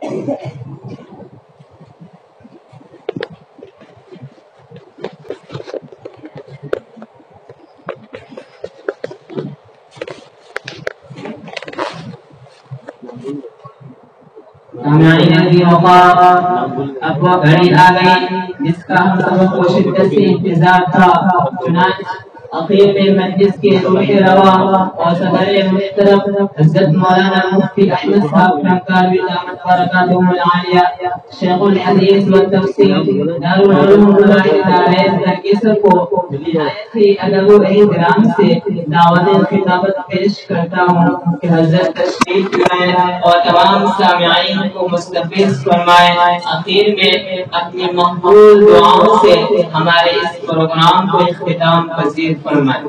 اب وہ گھڑی آ گئی جس کا ہم سب کو شدت سے انتظار تھا۔ چنانچہ اخیر میں مجلس کے روح روا اور صدر محترم حضرت مولانا مفتی احمد صاحب فرنکاروی دامت برکاتہم العالیہ، شیخ الحدیث والتفسیر دارالعلوم دارالہدایت نرگس کو نہایت ہی ادب و احترام سے دعوت خطابت پیش کرتا ہوں کہ حضرت تشریف لائیں اور تمام سامعین کو مستفیض فرمائیں۔ آخر میں اپنی مقبول دعاؤں سے ہمارے اس پروگرام کو اختتام پذیر فرمائیں۔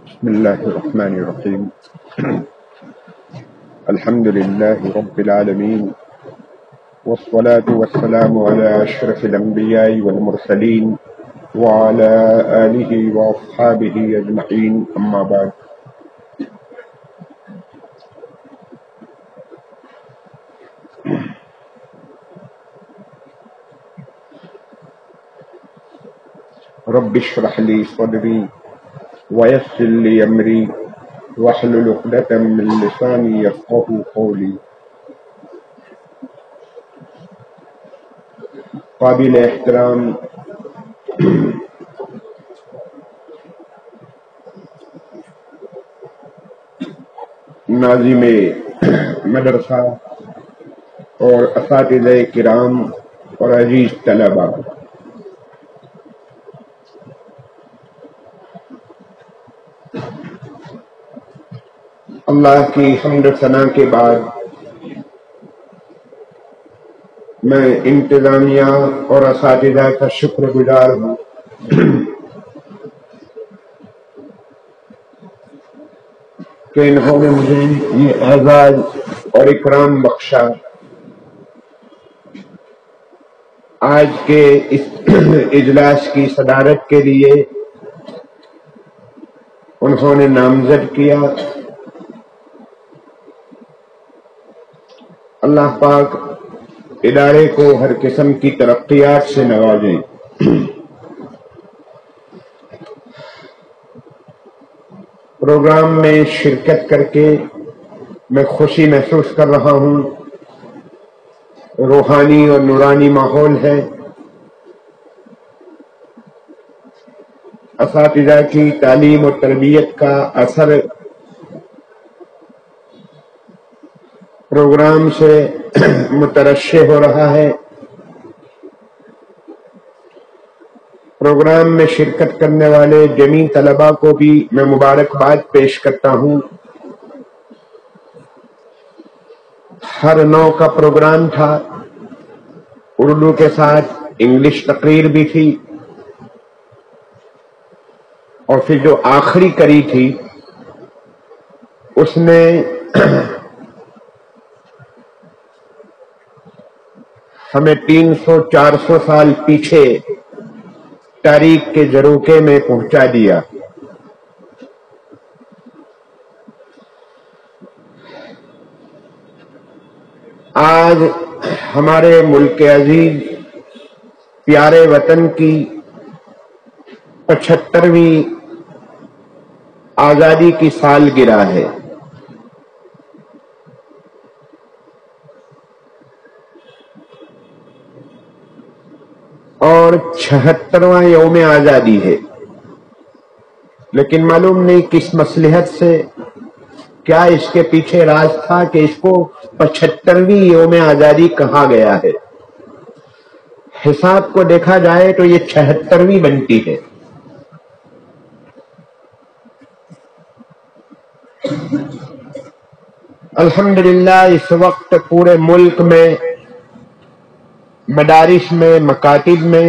بسم اللہ الرحمن الرحیم، الحمد للہ رب العالمین، والصلاة والسلام على اشرف الانبیاء والمرسلین وعلى آلہ واصحابہ اجمعین، اما بعد۔ رب اشرح لی صدری ویسر لی امری واحلل عقدۃ من لسانی یفقہوا قولی۔ قابل احترام ناظم مدرسہ اور اساتذہ کرام اور عزیز طلباء، اللہ کی حمد و ثنا کے بعد میں انتظامیہ اور اساتذہ کا شکر گزار ہوں کہ انہوں نے مجھے یہ اعزاز اور اکرام بخشا۔ آج کے اس اجلاس کی صدارت کے لیے انہوں نے نامزد کیا۔ اللہ پاک ادارے کو ہر قسم کی ترقیات سے نوازیں۔ پروگرام میں شرکت کر کے میں خوشی محسوس کر رہا ہوں۔ روحانی اور نورانی ماحول ہے۔ اساتذہ کی تعلیم و تربیت کا اثر پروگرام سے مترشح ہو رہا ہے۔ پروگرام میں شرکت کرنے والے جمیع طلباء کو بھی میں مبارکباد پیش کرتا ہوں۔ ہر نوع کا پروگرام تھا، اردو کے ساتھ انگلش تقریر بھی تھی، اور پھر جو آخری کڑی تھی اس میں ہمیں 300-400 سال پیچھے تاریخ کے جروکے میں پہنچا دیا۔ آج ہمارے ملک عزیز پیارے وطن کی 75ویں آزادی کی سالگرہ ہے۔ اور 76واں یوم آزادی ہے، لیکن معلوم نہیں کس مصلحت سے، کیا اس کے پیچھے راز تھا کہ اس کو 75ویں یوم آزادی کہا گیا ہے۔ حساب کو دیکھا جائے تو یہ 76ویں بنتی ہے۔ الحمدللہ اس وقت پورے ملک میں، مدارس میں، مکاتب میں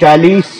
40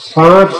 60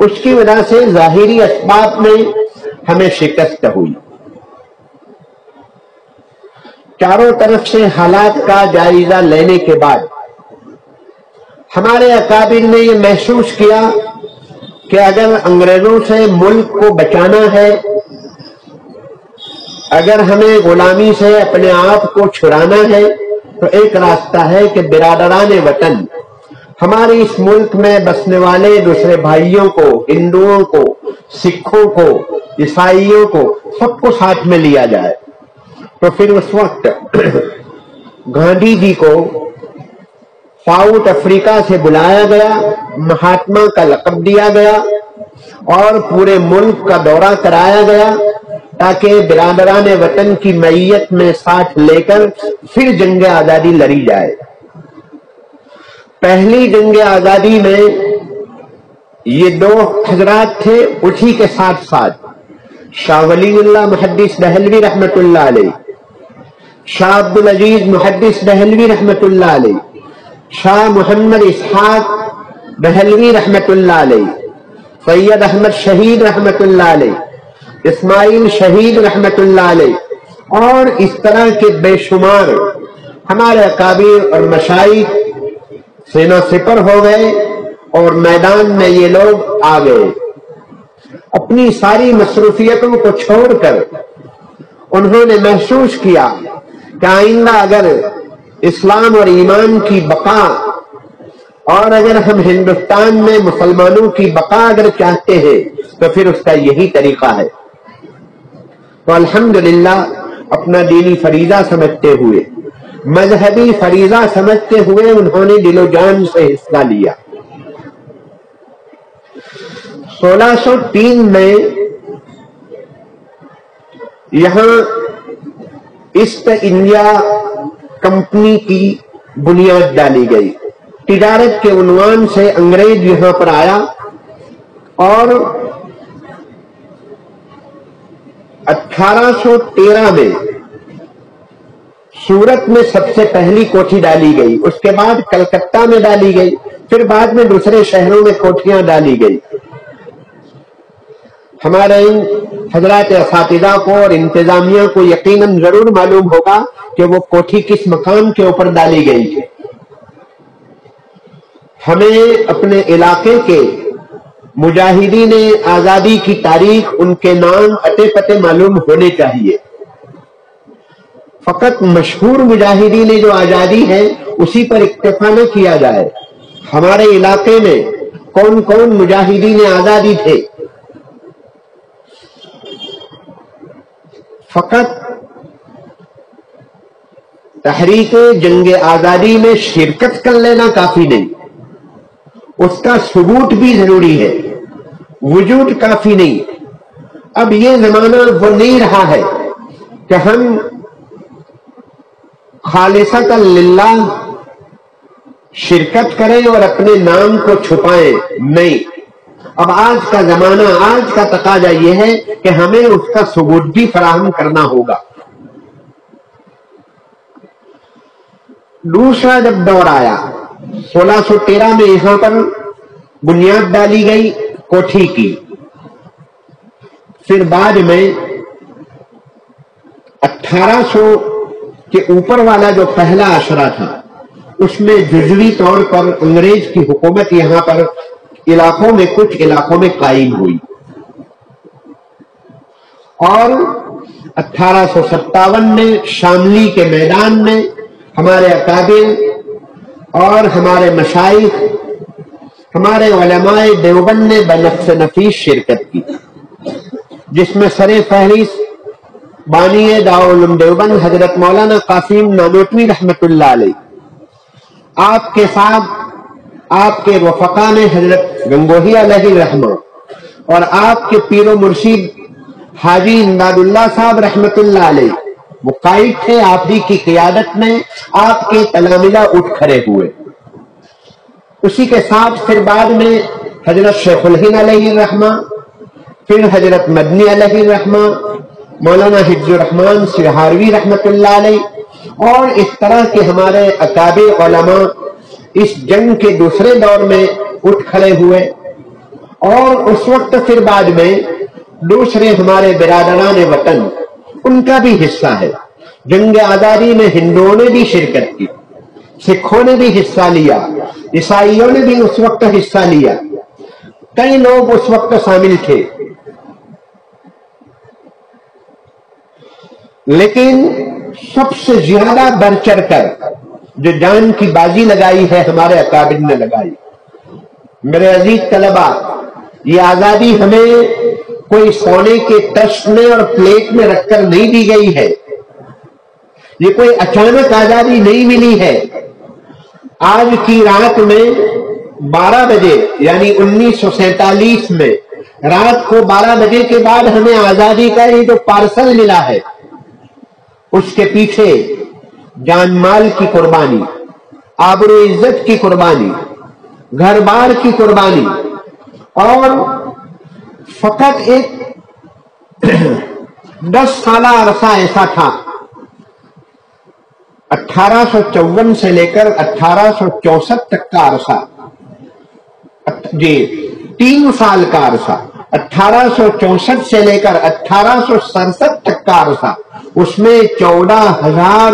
اس کی وجہ سے ظاہری اسباب میں ہمیں شکست ہوئی۔ چاروں طرف سے حالات کا جائزہ لینے کے بعد ہمارے اکابر نے یہ محسوس کیا کہ اگر انگریزوں سے ملک کو بچانا ہے، اگر ہمیں غلامی سے اپنے آپ کو چھڑانا ہے، تو ایک راستہ ہے کہ برادران وطن، ہمارے اس ملک میں بسنے والے دوسرے بھائیوں کو، ہندوؤں کو، سکھوں کو، عیسائیوں کو، سب کو ساتھ میں لیا جائے۔ تو پھر اس وقت گاندھی جی کو ساؤتھ افریقہ سے بلایا گیا، مہاتما کا لقب دیا گیا اور پورے ملک کا دورہ کرایا گیا تاکہ برادران وطن کی معیت میں ساتھ لے کر پھر جنگ آزادی لڑی جائے۔ پہلی جنگ آزادی میں یہ دو حضرات تھے، اسی کے ساتھ ساتھ شاہ ولی اللہ محدث دہلوی رحمت اللہ علیہ، شاہ عبدالعزیز محدث دہلوی رحمت اللہ علیہ، شاہ محمد اسحاق دہلوی رحمت اللہ علیہ، سید احمد شہید رحمت اللہ علیہ، اسماعیل شہید رحمت اللہ علیہ، اور اس طرح کے بے شمار ہمارے اکابر اور مشائخ سینہ سپر ہو گئے اور میدان میں یہ لوگ آ گئے۔ اپنی ساری مصروفیتوں کو چھوڑ کر انہوں نے محسوس کیا کہ آئندہ اگر اسلام اور ایمان کی بقا، اور اگر ہم ہندوستان میں مسلمانوں کی بقا اگر چاہتے ہیں تو پھر اس کا یہی طریقہ ہے۔ تو الحمدللہ اپنا دینی فریضہ سمجھتے ہوئے، مذہبی فریضہ سمجھتے ہوئے انہوں نے دل و جان سے حصہ لیا۔ 1603 میں یہاں ایسٹ انڈیا کمپنی کی بنیاد ڈالی گئی۔ تجارت کے عنوان سے انگریز یہاں پر آیا اور 1813 میں سورت میں سب سے پہلی کوٹھی ڈالی گئی، اس کے بعد کلکتہ میں ڈالی گئی، پھر بعد میں دوسرے شہروں میں کوٹھیاں ڈالی گئی۔ ہمارے ان حضرات اساتذہ کو اور انتظامیہ کو یقیناً ضرور معلوم ہوگا کہ وہ کوٹھی کس مقام کے اوپر ڈالی گئی تھی۔ ہمیں اپنے علاقے کے مجاہدین آزادی کی تاریخ، ان کے نام، اتے پتے معلوم ہونے چاہیے۔ فقط مشہور مجاہدین جو آزادی ہے اسی پر اکتفا نہ کیا جائے۔ ہمارے علاقے میں کون کون مجاہدین آزادی تھے، فقط تحریک جنگ آزادی میں شرکت کر لینا کافی نہیں، اس کا ثبوت بھی ضروری ہے، وجود کافی نہیں۔ اب یہ زمانہ وہ نہیں رہا ہے کہ ہم خالصۃ للہ شرکت کریں اور اپنے نام کو چھپائیں، نہیں۔ اب آج کا زمانہ، آج کا تقاضا یہ ہے کہ ہمیں اس کا ثبوت بھی فراہم کرنا ہوگا۔ دوسرا جب دور آیا 1613 میں یہاں پر بنیاد ڈالی گئی کوٹھی کی، پھر بعد میں 1800 کے اوپر والا جو پہلا عشرہ تھا اس میں جزوی طور پر انگریز کی حکومت یہاں پر علاقوں میں، کچھ علاقوں میں قائم ہوئی، اور 1857 میں شاملی کے میدان میں ہمارے اکابر اور ہمارے مشائخ، ہمارے علماء دیوبند نے بنفس نفیس شرکت کی، جس میں سر فہرست بانی دارالعلوم دیوبند حضرت مولانا قاسم نانوتوی رحمت اللہ علیہ، آپ کے ساتھ آپ کے رفقا میں حضرت گنگوہی علیہ الرحمہ، اور آپ کے پیر و مرشید حاجی امداد اللہ صاحب رحمت اللہ علیہ وہ قائد تھے۔ آپ ہی کی قیادت میں آپ کے تلامذہ اٹھ کھڑے ہوئے۔ اسی کے ساتھ پھر بعد میں حضرت شیخ الہند علیہ الرحمہ، پھر حضرت مدنی علیہ الرحمہ، مولانا حفظ الرحمان سہاروی رحمت اللہ علیہ، اور اس طرح کے ہمارے اکابر علماء اس جنگ کے دوسرے دور میں اٹھ کھڑے ہوئے اور اس وقت پھر بعد میں دوسرے ہمارے برادران وطن ان کا بھی حصہ ہے. جنگ آزادی میں ہندوؤں نے بھی شرکت کی، سکھوں نے بھی حصہ لیا، عیسائیوں نے بھی اس وقت حصہ لیا، کئی لوگ اس وقت شامل تھے. لیکن سب سے زیادہ بڑھ چڑھ کر جو جان کی بازی لگائی ہے ہمارے اکابر نے لگائی. میرے عزیز طلبہ، یہ آزادی ہمیں کوئی سونے کے ٹرسٹ میں اور پلیٹ میں رکھ کر نہیں دی گئی ہے. یہ کوئی اچانک آزادی نہیں ملی ہے. آج کی رات میں 12 بجے یعنی 1947 میں رات کو 12 بجے کے بعد ہمیں آزادی کا یہ جو پارسل ملا ہے، اس کے پیچھے جان مال کی قربانی، آبرو عزت کی قربانی، گھر بار کی قربانی، اور فقط ایک 10 سالہ عرصہ ایسا تھا 1854 سے لے کر 1864 تک کا عرصہ، 3 سال کا عرصہ، 1864 سے لے کر 1867 تک کا عرصہ. اس میں 14,000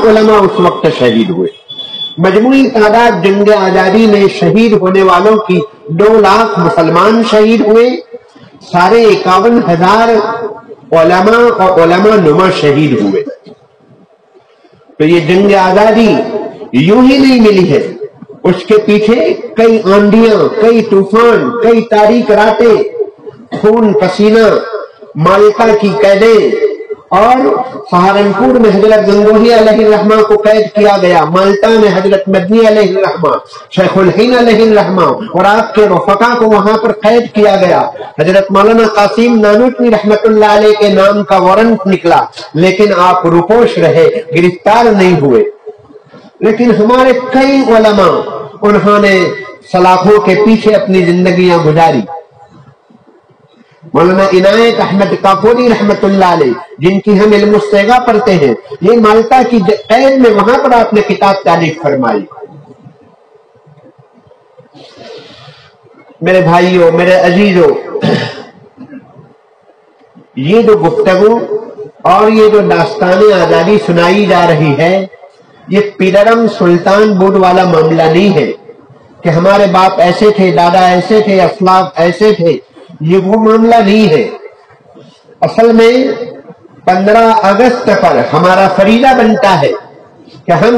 علماء اس وقت شہید ہوئے. مجموعی تعداد جنگ آزادی میں شہید ہونے والوں کی 2 لاکھ مسلمان شہید ہوئے، 51,000 علماء اور علماء نما شہید ہوئے. تو یہ جنگ آزادی یوں ہی نہیں ملی ہے، اس کے پیچھے کئی آندھیاں، کئی طوفان، کئی تاریک راتیں، خون پسینہ، مالٹا کی قیدیں، اور سہارنپور میں حضرت گنگوہی علیہ الرحمہ کو قید کیا گیا، مالٹا میں حضرت مدنی علیہ الرحمہ، شیخ الہند علیہ الرحمہ اور آپ کے رفقا کو وہاں پر قید کیا گیا. حضرت مولانا قاسم نانوتوی رحمت اللہ علیہ کے نام کا وارنٹ نکلا، لیکن آپ روپوش رہے، گرفتار نہیں ہوئے. لیکن ہمارے کئی علماء انہوں نے سلاخوں کے پیچھے اپنی زندگیاں گزاری. مولانا عنایت احمد کاکوری رحمت اللہ علیہ، جن کی ہم علم الصیغہ پڑھتے ہیں، یہ مالٹا کی قید میں وہاں پر آپ نے کتاب تالیف فرمائی. میرے بھائیوں، میرے عزیزوں، یہ جو گفتگو اور یہ جو داستان آزادی سنائی جا رہی ہے، یہ پیررم سلطان بود والا معاملہ نہیں ہے کہ ہمارے باپ ایسے تھے، دادا ایسے تھے، اسلاف ایسے تھے. یہ وہ معاملہ نہیں ہے. اصل میں 15 اگست پر ہمارا فریضہ بنتا ہے کہ ہم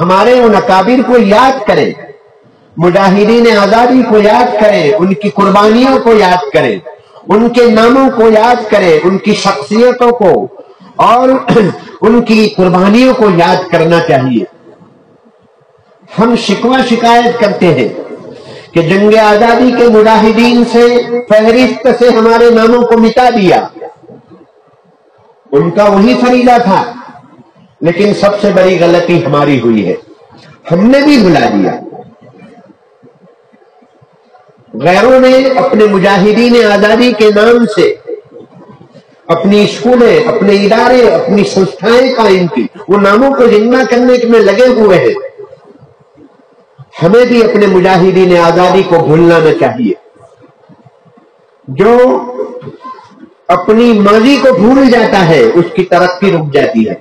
ہمارے ان اکابر کو یاد کریں، مجاہدین آزادی کو یاد کریں، ان کی قربانیوں کو یاد کریں، ان کے ناموں کو یاد کریں، ان کی شخصیتوں کو اور ان کی قربانیوں کو یاد کرنا چاہیے. ہم شکوہ شکایت کرتے ہیں کہ جنگ آزادی کے مجاہدین سے فہرست سے ہمارے ناموں کو مٹا دیا. ان کا وہی فریضہ تھا، لیکن سب سے بڑی غلطی ہماری ہوئی ہے، ہم نے بھی بھلا دیا. غیروں نے اپنے مجاہدین آزادی کے نام سے اپنی اسکولیں، اپنے ادارے، اپنی سنستھائیں قائم کی، وہ ناموں کو زندہ کرنے میں لگے ہوئے ہیں. ہمیں بھی اپنے مجاہدین آزادی کو بھولنا نہ چاہیے. جو اپنی ماضی کو بھول جاتا ہے اس کی ترقی رک جاتی ہے.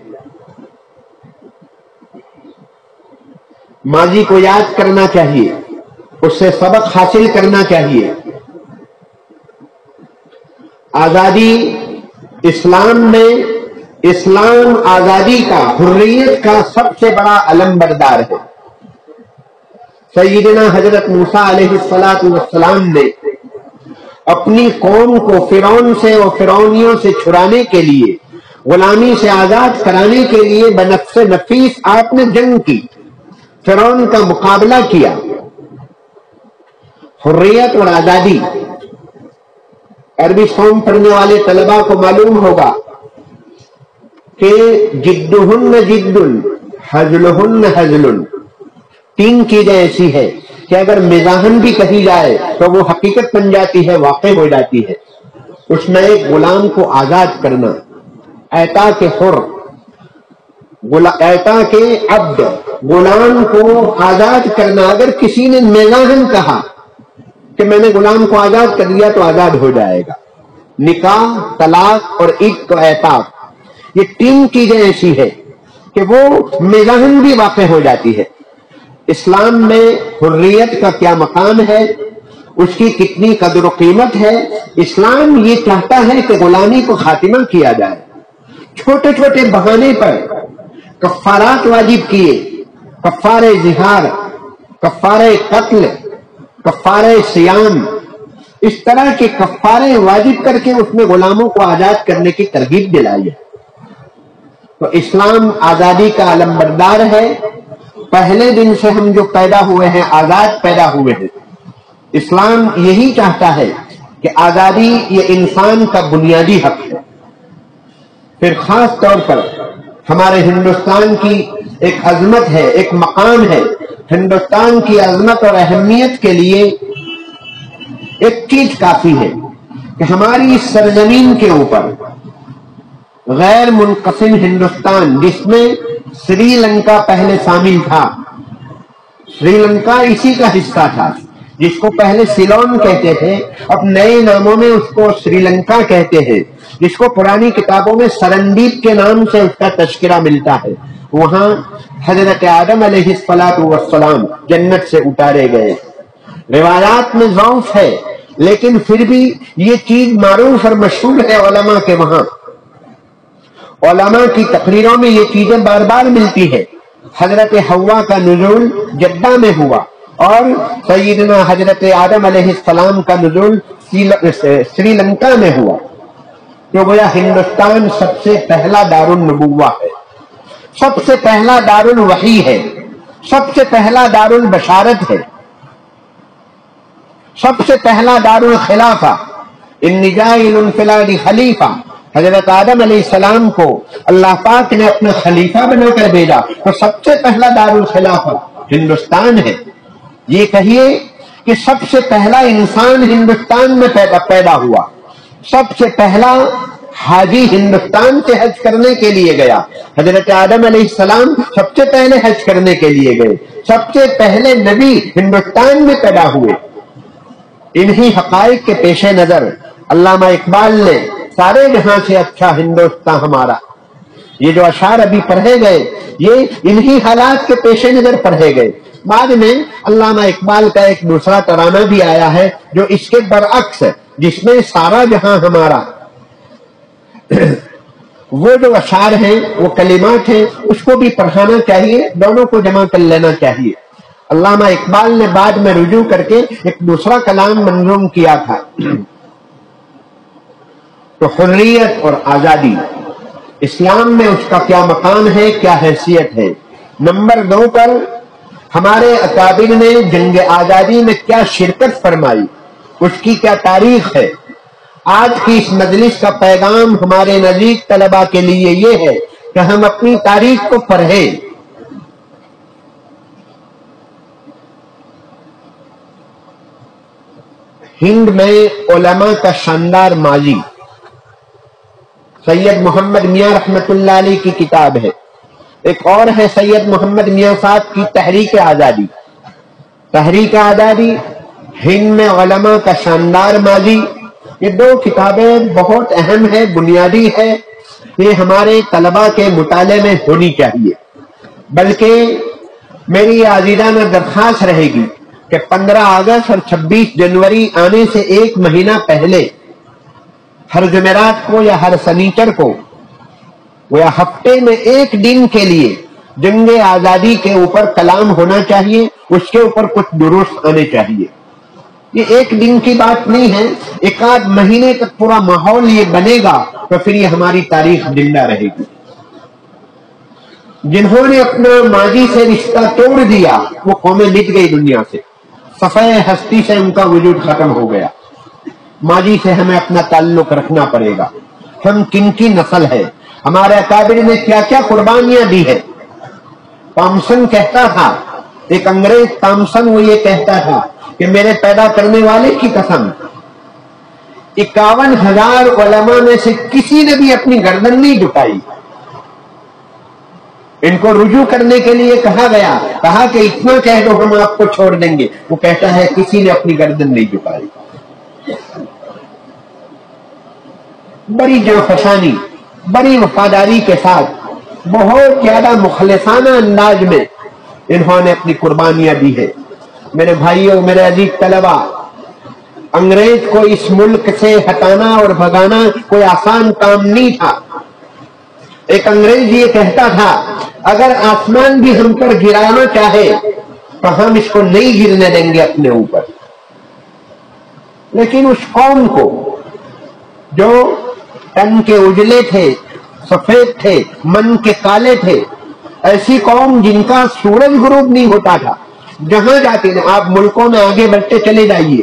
ماضی کو یاد کرنا چاہیے، اس سے سبق حاصل کرنا چاہیے. آزادی اسلام میں، اسلام آزادی کا، حریت کا سب سے بڑا علم بردار ہے. سیدنا حضرت موسیٰ علیہ السلام نے اپنی قوم کو فرعون سے اور فرعونیوں سے چھڑانے کے لیے، غلامی سے آزاد کرانے کے لیے بنفس نفیس آپ نے جنگ کی، فرعون کا مقابلہ کیا. حریت اور آزادی، عربی قوم پڑھنے والے طلباء کو معلوم ہوگا کہ جدہن جد، حزلہن حزل، 3 چیزیں ایسی ہے کہ اگر مزاحن بھی کہی جائے تو وہ حقیقت بن جاتی ہے، واقع ہو جاتی ہے. اس میں ایک غلام کو آزاد کرنا، اعتاق حر، ایتا کے عبد، غلام کو آزاد کرنا، اگر کسی نے مزاحن کہا کہ میں نے غلام کو آزاد کر دیا تو آزاد ہو جائے گا، نکاح، طلاق اور عتق و اعتاق، یہ تین چیزیں ایسی ہے کہ وہ مزاحن بھی واقع ہو جاتی ہے۔ اسلام میں حریت کا کیا مقام ہے، اس کی کتنی قدر و قیمت ہے۔ اسلام یہ چاہتا ہے کہ غلامی کو خاتمہ کیا جائے، چھوٹے چھوٹے بہانے پر کفارات واجب کیے، کفارہ ظہار، کفارہ قتل، کفارہ صیام، اس طرح کے کفارے واجب کر کے اس میں غلاموں کو آزاد کرنے کی ترغیب دلائی ہے۔ تو اسلام آزادی کا علمبردار ہے۔ پہلے دن سے ہم جو پیدا ہوئے ہیں آزاد پیدا ہوئے ہیں۔ اسلام یہی چاہتا ہے کہ آزادی یہ انسان کا بنیادی حق ہے۔ پھر خاص طور پر ہمارے ہندوستان کی ایک عظمت ہے، ایک مقام ہے۔ ہندوستان کی عظمت اور اہمیت کے لیے ایک چیز کافی ہے کہ ہماری اس سرزمین کے اوپر غیر منقسم ہندوستان، جس میں سری لنکا پہلے شامل تھا، سری لنکا اسی کا حصہ تھا، جس کو پہلے سیلون کہتے تھے، اب نئے ناموں میں اس کو سری لنکا کہتے ہیں، جس کو پرانی کتابوں میں سرندیپ کے نام سے اس کا تذکرہ ملتا ہے۔ وہاں حضرت آدم علیہ السلام جنت سے اتارے گئے۔ روایات میں ضعف ہے، لیکن پھر بھی یہ چیز معروف اور مشہور ہے علماء کے وہاں۔ علماء کی تقریروں میں یہ چیزیں بار بار ملتی ہے۔ حضرت حوا کا نزول جدہ میں ہوا اور سیدنا حضرت آدم علیہ السلام کا نزول سری لنکا میں ہوا۔ تو گویا ہندوستان سب سے پہلا دار النبوہ ہے، سب سے پہلا دار الوحی ہے، سب سے پہلا دار البشارت ہے، سب سے پہلا دار الخلافہ۔ انی جاعل فی الارض خلیفہ، حضرت آدم علیہ السلام کو اللہ پاک نے اپنا خلیفہ بنا کر بھیجا، تو سب سے پہلا دار الخلافہ ہندوستان ہے۔ یہ کہیے کہ سب سے پہلا انسان ہندوستان میں پیدا ہوا، سب سے پہلا حاجی ہندوستان سے حج کرنے کے لیے گیا۔ حضرت آدم علیہ السلام سب سے پہلے حج کرنے کے لیے گئے، سب سے پہلے نبی ہندوستان میں پیدا ہوئے۔ انہی حقائق کے پیش نظر علامہ اقبال نے سارے جہاں سے اچھا ہندوستان ہمارا، یہ جو اشعار ابھی پڑھے گئے یہ انہی حالات کے پیش نظر پڑھے گئے۔ بعد میں علامہ اقبال کا ایک دوسرا ترانہ بھی آیا ہے جو اس کے برعکس ہے، جس میں سارا جہاں ہمارا، وہ جو اشعار ہیں، وہ کلمات ہیں، اس کو بھی پڑھانا چاہیے، دونوں کو جمع کر لینا چاہیے۔ علامہ اقبال نے بعد میں رجوع کر کے ایک دوسرا کلام منظوم کیا تھا۔ تو حریت اور آزادی اسلام میں اس کا کیا مقام ہے، کیا حیثیت ہے۔ نمبر 2 پر ہمارے اکابر نے جنگ آزادی میں کیا شرکت فرمائی، اس کی کیا تاریخ ہے۔ آج کی اس مجلس کا پیغام ہمارے نزدیک طلباء کے لیے یہ ہے کہ ہم اپنی تاریخ کو پڑھیں۔ ہند میں علماء کا شاندار ماضی، سید محمد میاں رحمت اللہ علیہ کی کتاب ہے۔ ایک اور ہے سید محمد میاں صاحب کی تحریک آزادی۔ تحریک آزادی، ہند میں علماء کا شاندار ماضی، یہ 2 کتابیں بہت اہم ہے، بنیادی ہے، یہ ہمارے طلباء کے مطالعے میں ہونی چاہیے۔ بلکہ میری عزیزانہ درخواست رہے گی کہ 15 اگست اور 26 جنوری آنے سے 1 مہینہ پہلے ہر جمعرات کو یا ہر سنیچر کو یا ہفتے میں 1 دن کے لیے جنگ آزادی کے اوپر کلام ہونا چاہیے، اس کے اوپر کچھ دروس آنے چاہیے۔ یہ 1 دن کی بات نہیں ہے، 1 مہینے تک پورا ماحول یہ بنے گا تو پھر یہ ہماری تاریخ زندہ رہے گی۔ جنہوں نے اپنا ماضی سے رشتہ توڑ دیا وہ قومیں مٹ گئی دنیا سے، صفحہ ہستی سے ان کا وجود ختم ہو گیا۔ ماضی سے ہمیں اپنا تعلق رکھنا پڑے گا۔ ہم کن کی نسل ہے، ہمارے اکابر نے کیا کیا قربانیاں دی ہے۔ تامسن کہتا تھا، ایک انگریز تامسن، وہ یہ کہتا تھا کہ میرے پیدا کرنے والے کی قسم 51,000 علماء میں سے کسی نے بھی اپنی گردن نہیں جھکائی، ان کو رجوع کرنے کے لیے کہا گیا، کہا کہ اتنا کہہ دو ہم آپ کو چھوڑ دیں گے، وہ کہتا ہے کسی نے اپنی گردن نہیں جھکائی۔ بڑی جانفشانی، بڑی وفاداری کے ساتھ، بہت زیادہ مخلصانہ انداز میں انہوں نے اپنی قربانیاں دی ہے۔ میرے بھائیوں، میرے عزیز طلبہ، انگریز کو اس ملک سے ہٹانا اور بھگانا کوئی آسان کام نہیں تھا۔ ایک انگریز یہ کہتا تھا اگر آسمان بھی ہم پر گرانا چاہے تو ہم اس کو نہیں گرنے دیں گے اپنے اوپر۔ لیکن اس قوم کو جو تن کے اجلے تھے، سفید تھے، من کے کالے تھے، ایسی قوم جن کا سورج غروب نہیں ہوتا تھا، جہاں جاتے ہیں آپ ملکوں میں آگے بڑھتے چلے جائیے،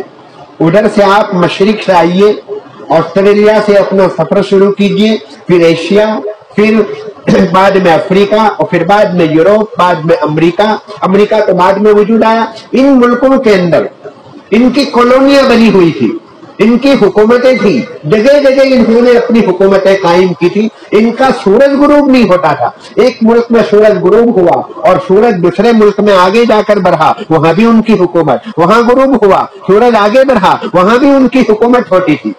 ادھر سے آپ مشرق سے آئیے، آسٹریلیا سے اپنا سفر شروع کیجئے، پھر ایشیا، پھر بعد میں افریقہ، اور پھر بعد میں یوروپ، بعد میں امریکہ تو بعد میں وجود آیا۔ ان ملکوں کے اندر ان کی کالونیاں بنی ہوئی تھی، ان کی حکومتیں تھی، جگہ جگہ انہوں نے اپنی حکومتیں قائم کی تھی۔ ان کا سورج غروب نہیں ہوتا تھا، ایک ملک میں سورج غروب ہوا اور سورج دوسرے ملک میں آگے جا کر بڑھا، وہاں بھی ان کی حکومت، وہاں غروب ہوا، سورج آگے بڑھا، وہاں بھی ان کی حکومت ہوتی تھی۔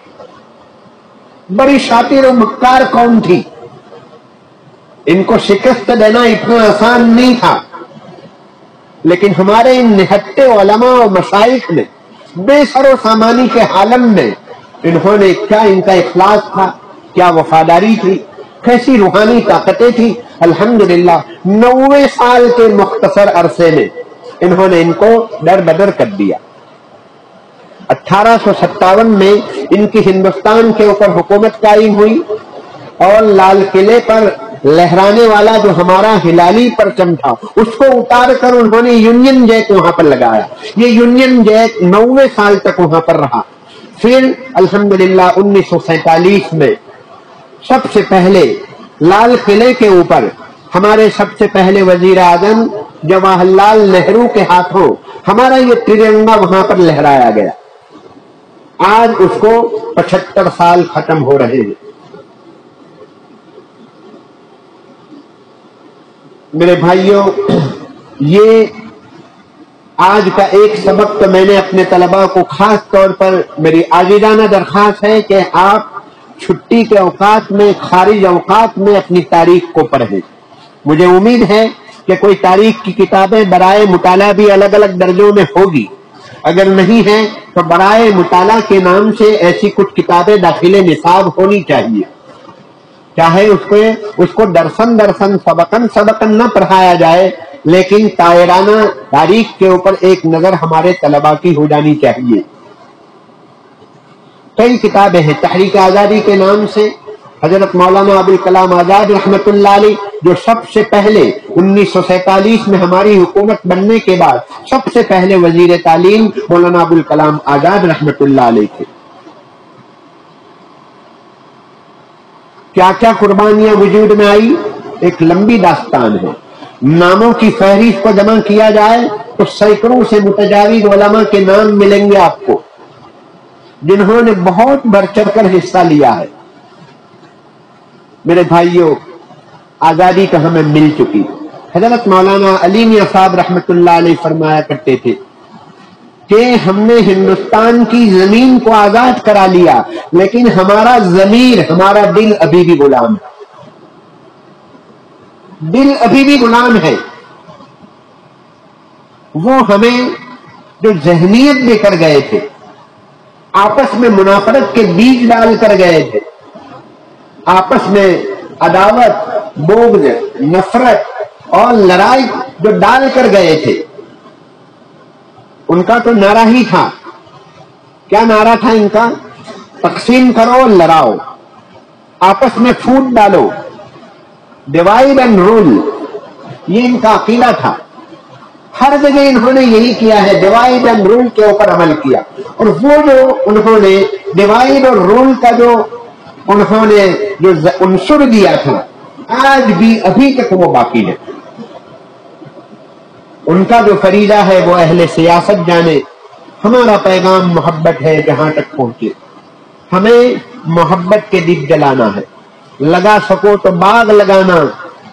بڑی شاطر و مکار قوم تھی، ان کو شکست دینا اتنا آسان نہیں تھا۔ لیکن ہمارے ان نہتے علماء و مشائخ نے بے سر و سامانی کے عالم میں انہوں نے کیا ان کا اخلاص تھا، کیا وفاداری تھی، کیسی روحانی طاقتیں تھی۔ الحمدللہ 90 سال کے مختصر عرصے میں انہوں نے ان کو در بدر کر دیا۔ 1857 میں ان کی ہندوستان کے اوپر حکومت قائم ہوئی اور لال قلعے پر لہرانے والا جو ہمارا ہلالی پرچم تھا اس کو اتار کر انہوں نے یونین جیک وہاں پر لگایا۔ یہ یونین جیک 90 سال تک وہاں پر رہا۔ پھر الحمدللہ 1947 میں سب سے پہلے لال قلعے کے اوپر ہمارے سب سے پہلے وزیر اعظم جواہر لال نہرو کے ہاتھوں ہمارا یہ ترنگا وہاں پر لہرایا گیا۔ آج اس کو 75 سال ختم ہو رہے ہیں۔ میرے بھائیوں، یہ آج کا ایک سبق تو میں نے اپنے طلباء کو خاص طور پر میری عاجزانہ درخواست ہے کہ آپ چھٹی کے اوقات میں، خارج اوقات میں اپنی تاریخ کو پڑھیں۔ مجھے امید ہے کہ کوئی تاریخ کی کتابیں برائے مطالعہ بھی الگ الگ درجوں میں ہوگی، اگر نہیں ہے تو برائے مطالعہ کے نام سے ایسی کچھ کتابیں داخل نصاب ہونی چاہیے، چاہے اس کو درسن سبقن نہ پڑھایا جائے، لیکن تائرانہ تاریخ کے اوپر ایک نظر ہمارے طلباء کی ہو جانی چاہیے۔ کئی کتابیں ہیں تحریک آزادی کے نام سے، حضرت مولانا ابوالکلام آزاد رحمت اللہ علیہ جو سب سے پہلے 1947 میں ہماری حکومت بننے کے بعد سب سے پہلے وزیر تعلیم مولانا ابوالکلام آزاد رحمت اللہ علیہ تھے۔ کیا کیا قربانیاں وجود میں آئی، ایک لمبی داستان ہے۔ ناموں کی فہرست کو جمع کیا جائے تو سینکڑوں سے متجاوز علماء کے نام ملیں گے آپ کو، جنہوں نے بہت بڑھ چڑھ کر حصہ لیا ہے۔ میرے بھائیوں، آزادی کا ہمیں مل چکی۔ حضرت مولانا علی میاں صاحب رحمت اللہ علیہ فرمایا کرتے تھے کہ ہم نے ہندوستان کی زمین کو آزاد کرا لیا، لیکن ہمارا ضمیر، ہمارا دل ابھی بھی غلام ہے، دل ابھی بھی غلام ہے۔ وہ ہمیں جو ذہنیت دے کر گئے تھے، آپس میں منافرت کے بیج ڈال کر گئے تھے، آپس میں عداوت، بغض، نفرت اور لڑائی جو ڈال کر گئے تھے، ان کا تو نعرہ ہی تھا۔ کیا نعرہ تھا ان کا؟ تقسیم کرو، لڑاؤ، آپس میں پھوٹ ڈالو، ڈیوائڈ اینڈ رول، یہ ان کا عقیدہ تھا۔ ہر جگہ انہوں نے یہی کیا ہے، ڈیوائڈ اینڈ رول کے اوپر عمل کیا، اور وہ جو انہوں نے ڈیوائڈ اور رول کا جو انہوں نے جو عنصر دیا تھا، آج بھی ابھی تک وہ باقی ہے۔ ان کا جو فریضہ ہے وہ اہل سیاست جانے، ہمارا پیغام محبت ہے جہاں تک پہنچے۔ ہمیں محبت کے دیپ جلانا ہے، لگا سکو تو باغ لگانا،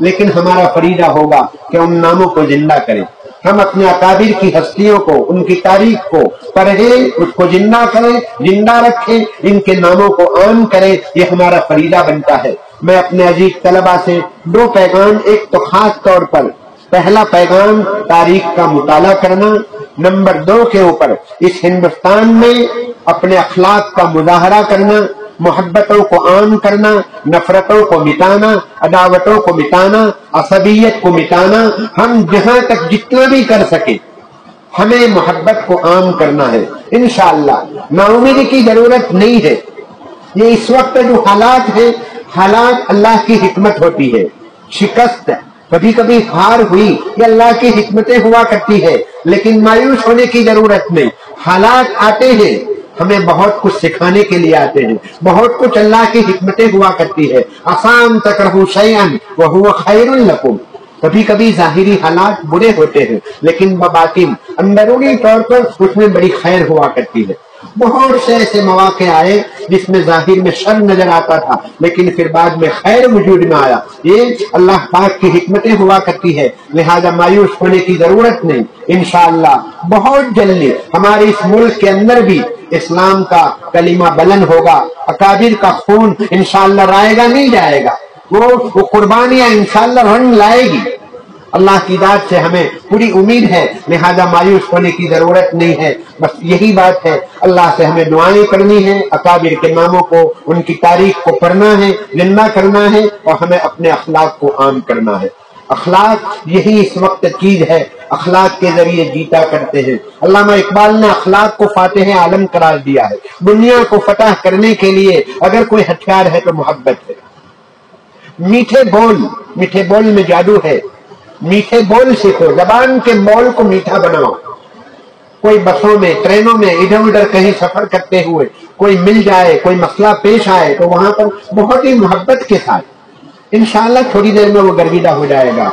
لیکن ہمارا فریضہ ہوگا کہ ان ناموں کو زندہ کریں. ہم اپنے اکابر کی ہستیوں کو، ان کی تاریخ کو پڑھیں، اس کو زندہ کریں، زندہ رکھیں، ان کے ناموں کو عام کریں. یہ ہمارا فریضہ بنتا ہے. میں اپنے عزیز طلبہ سے 2 پیغام، ایک تو خاص طور پر پہلا پیغام تاریخ کا مطالعہ کرنا، نمبر 2 کے اوپر اس ہندوستان میں اپنے اخلاق کا مظاہرہ کرنا، محبتوں کو عام کرنا، نفرتوں کو مٹانا، عداوتوں کو مٹانا، عصبیت کو مٹانا. ہم جہاں تک جتنا بھی کر سکیں ہمیں محبت کو عام کرنا ہے. انشاءاللہ نا امیدی کی ضرورت نہیں ہے. یہ اس وقت جو حالات ہیں، حالات اللہ کی حکمت ہوتی ہے. شکست، کبھی کبھی ہار ہوئی، یہ اللہ کی حکمتیں ہوا کرتی ہے، لیکن مایوس ہونے کی ضرورت نہیں. حالات آتے ہیں، ہمیں بہت کچھ سکھانے کے لیے آتے ہیں، بہت کچھ اللہ کی حکمتیں ہوا کرتی ہے. آسان تکرہوا شیئا وہو خیر لکم. کبھی کبھی ظاہری حالات برے ہوتے ہیں، لیکن بباطن اندرونی طور پر اس میں بڑی خیر ہوا کرتی ہے. بہت سے ایسے مواقع آئے جس میں ظاہر میں شر نظر آتا تھا، لیکن پھر بعد میں خیر وجود میں آیا. یہ اللہ پاک کی حکمتیں ہوا کرتی ہے، لہذا مایوس ہونے کی ضرورت نہیں. انشاءاللہ بہت جلدی ہمارے اس ملک کے اندر بھی اسلام کا کلمہ بلند ہوگا. اکابر کا خون انشاءاللہ رائے گا، نہیں جائے گا. وہ قربانیاں انشاءاللہ رنگ لائے گی. اللہ کی ذات سے ہمیں پوری امید ہے، لہذا مایوس ہونے کی ضرورت نہیں ہے. بس یہی بات ہے، اللہ سے ہمیں دعائیں کرنی ہیں، اکابر کے ناموں کو، ان کی تاریخ کو پڑھنا ہے، زندہ کرنا ہے، اور ہمیں اپنے اخلاق کو عام کرنا ہے. اخلاق یہی اس وقت چیز ہے، اخلاق کے ذریعے جیتا کرتے ہیں. علامہ اقبال نے اخلاق کو فاتح عالم قرار دیا ہے. دنیا کو فتح کرنے کے لیے اگر کوئی ہتھیار ہے تو محبت ہے. میٹھے بول میں جادو ہے. میٹھے بول سیکھو، زبان کے بول کو میٹھا بناؤ. کوئی بسوں میں، ٹرینوں میں ادھر ادھر کہیں سفر کرتے ہوئے کوئی مل جائے، کوئی مسئلہ پیش آئے تو وہاں پر بہت ہی محبت کے ساتھ انشاءاللہ تھوڑی دیر میں وہ گرویدہ ہو جائے گا.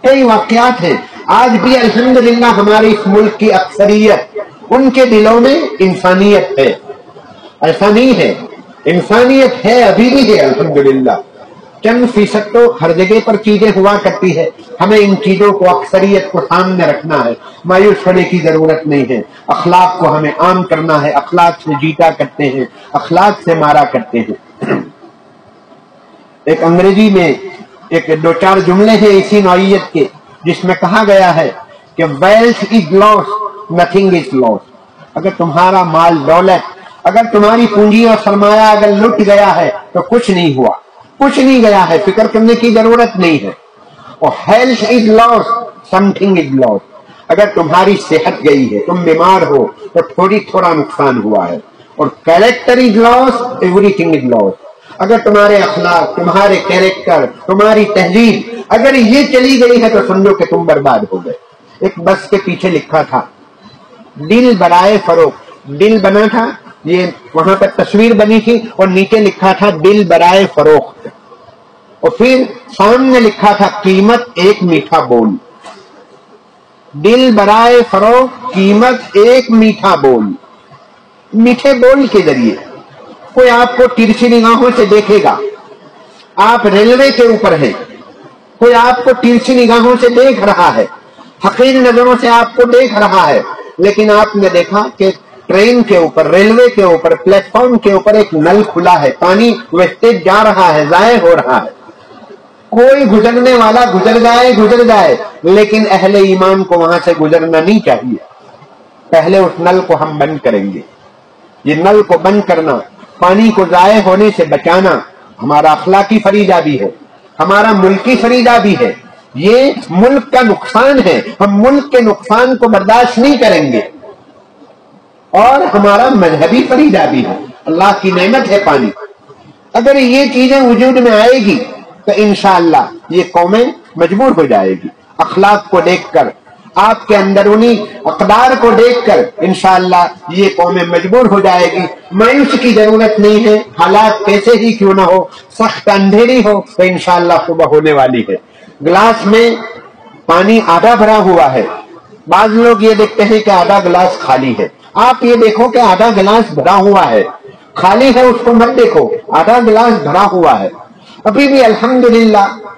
کئی واقعات ہیں آج بھی الحمدللہ ہمارے اس ملک کی اکثریت، ان کے دلوں میں انسانیت ہے. ایسا نہیں ہے، انسانیت ہے، ابھی بھی ہے الحمدللہ. چند فیصد تو ہر جگہ پر چیزیں ہوا کرتی ہے. ہمیں ان چیزوں کو، اکثریت کو سامنے رکھنا ہے. مایوس ہونے کی ضرورت نہیں ہے. اخلاق کو ہمیں عام کرنا ہے. اخلاق سے جیتا کرتے ہیں، اخلاق سے مارا کرتے ہیں. ایک انگریزی میں ایک 2-4 جملے ہیں اسی نوعیت کے، جس میں کہا گیا ہے کہ wealth is loss, nothing is lost. اگر تمہارا مال دولت، اگر تمہاری پونجی اور سرمایہ اگر لٹ گیا ہے تو کچھ نہیں ہوا، کچھ نہیں گیا ہے، فکر کرنے کی ضرورت نہیں ہے. اور health is loss, some thing is lost. اگر تمہاری صحت گئی ہے، تم بیمار ہو تو تھوڑا نقصان ہوا ہے. اور character is lost, everything is lost. اگر تمہارے اخلاق، تمہارے کیریکٹر، تمہاری تہذیب اگر یہ چلی گئی ہے تو سمجھو کہ تم برباد ہو گئے. ایک بس کے پیچھے لکھا تھا دل برائے فروخت. دل بنا تھا، یہ وہاں پر تصویر بنی تھی اور نیچے لکھا تھا دل برائے فروخت. اور پھر سامنے لکھا تھا قیمت ایک میٹھا بول. دل برائے فروخت، قیمت ایک میٹھا بول. میٹھے بول کے ذریعے کوئی آپ کو ترچھی نگاہوں سے دیکھے گا. آپ ریلوے کے اوپر ہیں، کوئی آپ کو ترچھی نگاہوں سے دیکھ رہا ہے، حقیر نظروں سے آپ کو دیکھ رہا ہے، لیکن آپ نے دیکھا کہ ٹرین کے اوپر، ریلوے کے اوپر، پلیٹ فارم کے اوپر ایک نل کھلا ہے، پانی ویسٹیج جا رہا ہے، ضائع ہو رہا ہے. کوئی گزرنے والا گزر جائے، لیکن اہل ایمان کو وہاں سے گزرنا نہیں چاہیے. پہلے اس نل کو ہم بند کریں گے. یہ نل کو بند کرنا، پانی کو ضائع ہونے سے بچانا ہمارا اخلاقی فریضہ بھی ہے، ہمارا ملکی فریضہ بھی ہے. یہ ملک کا نقصان ہے، ہم ملک کے نقصان کو برداشت نہیں کریں گے. اور ہمارا مذہبی فریضہ بھی ہے. اللہ کی نعمت ہے پانی. اگر یہ چیزیں وجود میں آئے گی تو انشاءاللہ یہ قومیں مجبور ہو جائے گی. اخلاق کو دیکھ کر، آپ کے اندرونی اقدار کو دیکھ کر انشاءاللہ یہ قومیں مجبور ہو جائے گی. مایوسی کی ضرورت نہیں ہے. حالات کیسے ہی کیوں نہ ہو، سخت اندھیری ہو تو انشاءاللہ صبح ہونے والی ہے. گلاس میں پانی آدھا بھرا ہوا ہے، بعض لوگ یہ دیکھتے ہیں کہ آدھا گلاس خالی ہے. آپ یہ دیکھو کہ آدھا گلاس بھرا ہوا ہے، خالی ہے اس کو مت دیکھو، آدھا گلاس بھرا ہوا ہے. ابھی بھی الحمدللہ